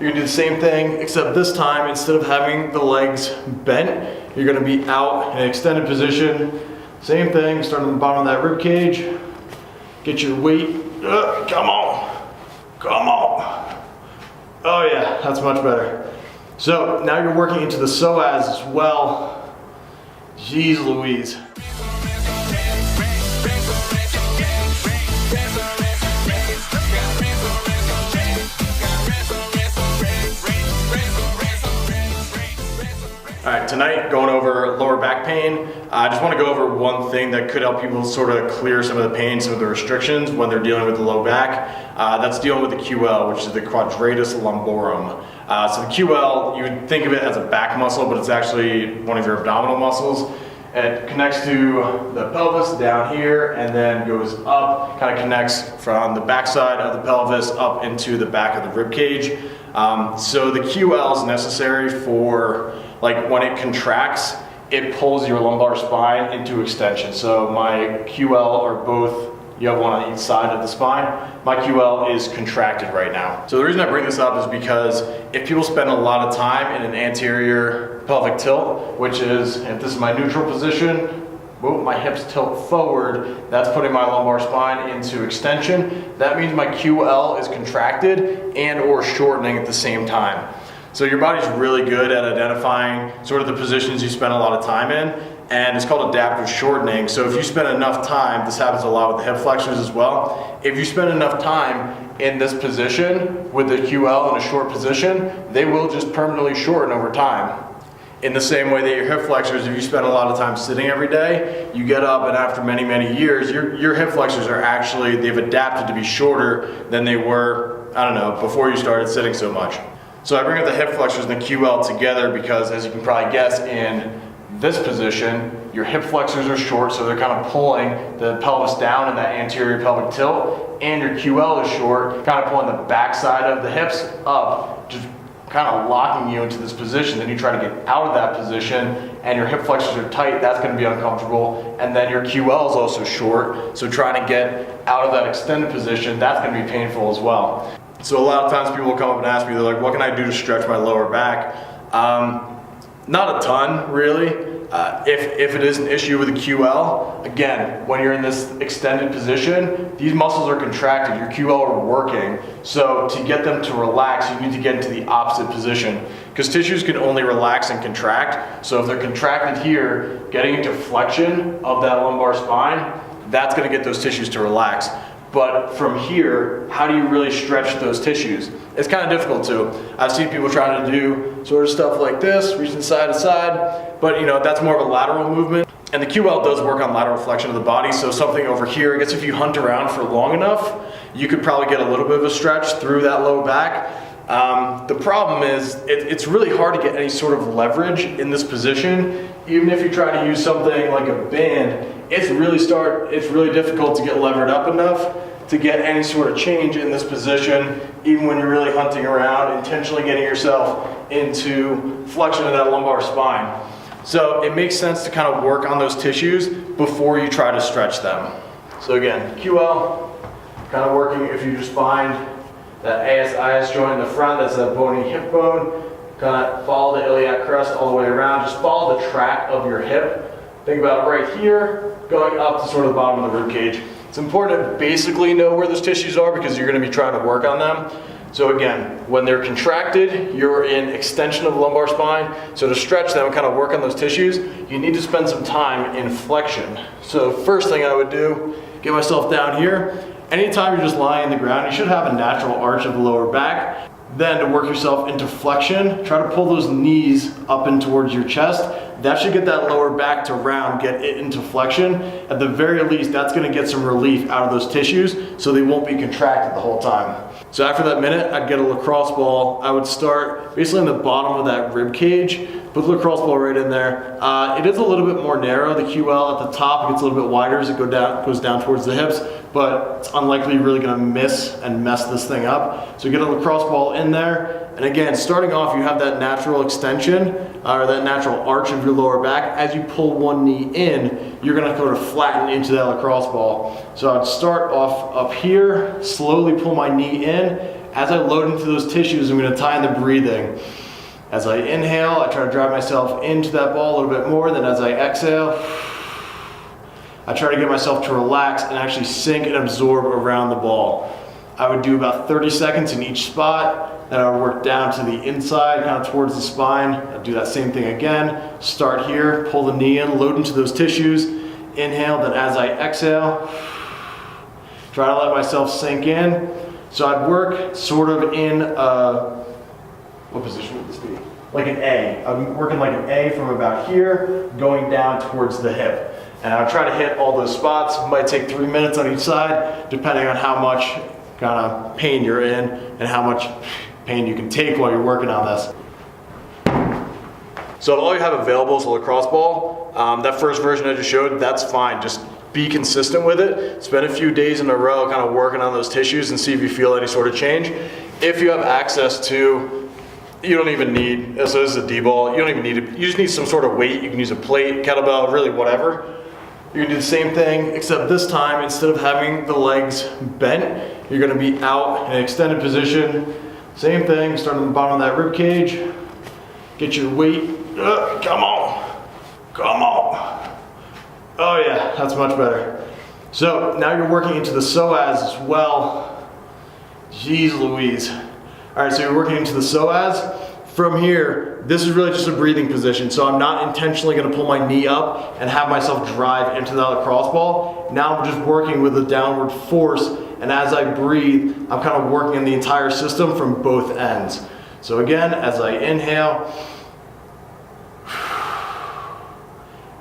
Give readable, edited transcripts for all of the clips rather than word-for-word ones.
You're gonna do the same thing, except this time, instead of having the legs bent, you're gonna be out in an extended position. Same thing, starting on the bottom of that rib cage. Get your weight, come on, come on. Oh yeah, that's much better. So now you're working into the psoas as well. Jeez Louise. All right, tonight going over lower back pain. I just want to go over one thing that could help people sort of clear some of the pain, some of the restrictions when they're dealing with the low back. That's dealing with the QL, which is the quadratus lumborum. So the QL, you would think of it as a back muscle, but it's actually one of your abdominal muscles. It connects to the pelvis down here and then goes up, kind of connects from the backside of the pelvis up into the back of the rib cage. So the QL is necessary for, like, when it contracts, it pulls your lumbar spine into extension. So my QL are both, you have one on each side of the spine. My QL is contracted right now. So the reason I bring this up is because if people spend a lot of time in an anterior pelvic tilt, which is, if this is my neutral position, my hips tilt forward, that's putting my lumbar spine into extension. That means my QL is contracted and or shortening at the same time. So your body's really good at identifying sort of the positions you spend a lot of time in, and it's called adaptive shortening. So if you spend enough time, this happens a lot with the hip flexors as well, if you spend enough time in this position with the QL in a short position, they will just permanently shorten over time. In the same way that your hip flexors, if you spend a lot of time sitting every day, you get up and after many, many years, your hip flexors are actually, they've adapted to be shorter than they were, I don't know, before you started sitting so much. So I bring up the hip flexors and the QL together because, as you can probably guess, in this position, your hip flexors are short, so they're kind of pulling the pelvis down in that anterior pelvic tilt, and your QL is short, kind of pulling the backside of the hips up, just kind of locking you into this position. Then you try to get out of that position and your hip flexors are tight, that's going to be uncomfortable. And then your QL is also short, so trying to get out of that extended position, that's going to be painful as well. So a lot of times people will come up and ask me, they're like, what can I do to stretch my lower back? Not a ton, really. If it is an issue with the QL, again, when you're in this extended position, these muscles are contracted, your QL are working. So to get them to relax, you need to get into the opposite position, because tissues can only relax and contract. So if they're contracted here, getting into flexion of that lumbar spine, that's going to get those tissues to relax. But from here, how do you really stretch those tissues? It's kind of difficult to. I've seen people trying to do sort of stuff like this, reaching side to side, but you know, that's more of a lateral movement. And the QL does work on lateral flexion of the body, so something over here, I guess if you hunt around for long enough, you could probably get a little bit of a stretch through that low back. The problem is, it's really hard to get any sort of leverage in this position. Even if you try to use something like a band, it's really difficult to get levered up enough to get any sort of change in this position, even when you're really hunting around, intentionally getting yourself into flexion of that lumbar spine. So it makes sense to kind of work on those tissues before you try to stretch them. So again, QL, kind of working, if you just find that AS-IS joint in the front, that's that bony hip bone, kind of follow the iliac crest all the way around, just follow the track of your hip. Think about it right here, going up to sort of the bottom of the rib cage. It's important to basically know where those tissues are because you're going to be trying to work on them. So again, when they're contracted, you're in extension of the lumbar spine. So to stretch them and kind of work on those tissues, you need to spend some time in flexion. So first thing I would do, get myself down here. Anytime you're just lying on the ground, you should have a natural arch of the lower back. Then to work yourself into flexion, try to pull those knees up and towards your chest. That should get that lower back to round, get it into flexion. At the very least, that's gonna get some relief out of those tissues so they won't be contracted the whole time. So after that minute, I'd get a lacrosse ball. I would start basically in the bottom of that rib cage, put the lacrosse ball right in there. It is a little bit more narrow, the QL at the top, it gets a little bit wider as it goes down towards the hips, but it's unlikely you're really gonna miss and mess this thing up. So get a lacrosse ball in there. And again, starting off, you have that natural extension or that natural arch of your lower back. As you pull one knee in, you're gonna sort of flatten into that lacrosse ball. So I'd start off up here, slowly pull my knee in, As I load into those tissues, I'm gonna time the breathing. As I inhale, I try to drive myself into that ball a little bit more. Then as I exhale, I try to get myself to relax and actually sink and absorb around the ball. I would do about 30 seconds in each spot. Then I would work down to the inside, kind of towards the spine. I'd do that same thing again. Start here, pull the knee in, load into those tissues. Inhale, then as I exhale, try to let myself sink in. So I'd work sort of in what position would this be? Like an A. I'm working like an A from about here, going down towards the hip. And I'll try to hit all those spots. It might take 3 minutes on each side, depending on how much kind of pain you're in and how much pain you can take while you're working on this. So if all you have available is a lacrosse ball, that first version I just showed, that's fine. Just be consistent with it. Spend a few days in a row kind of working on those tissues and see if you feel any sort of change. If you have access to, you don't even need, so this is a D-ball, you don't even need it, you just need some sort of weight. You can use a plate, kettlebell, really whatever. You can do the same thing, except this time, instead of having the legs bent, you're gonna be out in an extended position. Same thing, start on the bottom of that rib cage, get your weight, come on, come on. Oh yeah, that's much better. So now you're working into the psoas as well. Jeez Louise. All right, so you're working into the psoas. From here, this is really just a breathing position, so I'm not intentionally gonna pull my knee up and have myself drive into that lacrosse ball. Now I'm just working with a downward force, and as I breathe, I'm kind of working in the entire system from both ends. So again, as I inhale,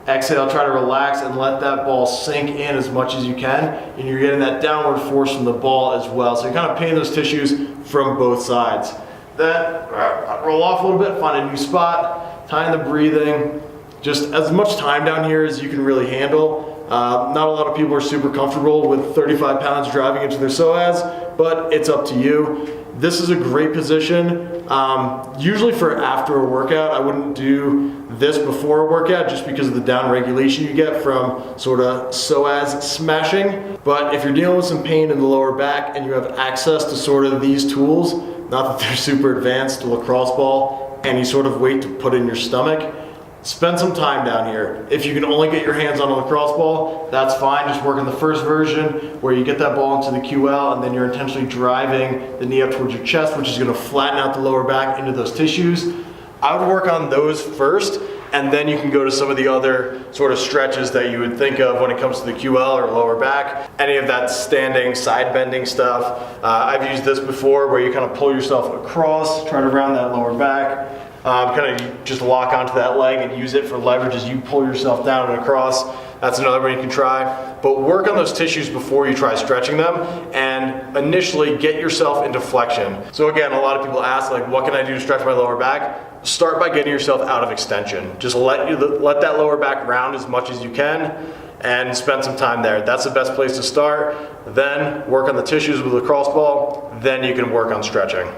exhale, try to relax and let that ball sink in as much as you can, and you're getting that downward force from the ball as well. So you're kind of painting those tissues from both sides. Then roll off a little bit, find a new spot, time the breathing, just as much time down here as you can really handle. Not a lot of people are super comfortable with 35 pounds driving into their psoas, but it's up to you. This is a great position. Usually for after a workout, I wouldn't do this before a workout just because of the down regulation you get from sort of psoas smashing. But if you're dealing with some pain in the lower back and you have access to sort of these tools, not that they're super advanced, a lacrosse ball, any sort of weight to put in your stomach, spend some time down here. If you can only get your hands on a lacrosse ball, that's fine. Just work on the first version where you get that ball into the QL and then you're intentionally driving the knee up towards your chest, which is gonna flatten out the lower back into those tissues. I would work on those first, and then you can go to some of the other sort of stretches that you would think of when it comes to the QL or lower back. Any of that standing, side bending stuff. I've used this before where you kind of pull yourself across, try to round that lower back. Kind of just lock onto that leg and use it for leverage as you pull yourself down and across. That's another one you can try. But work on those tissues before you try stretching them, and initially get yourself into flexion. So again, a lot of people ask, like, what can I do to stretch my lower back? Start by getting yourself out of extension. Just let that lower back round as much as you can and spend some time there. That's the best place to start. Then work on the tissues with the lacrosse ball. Then you can work on stretching.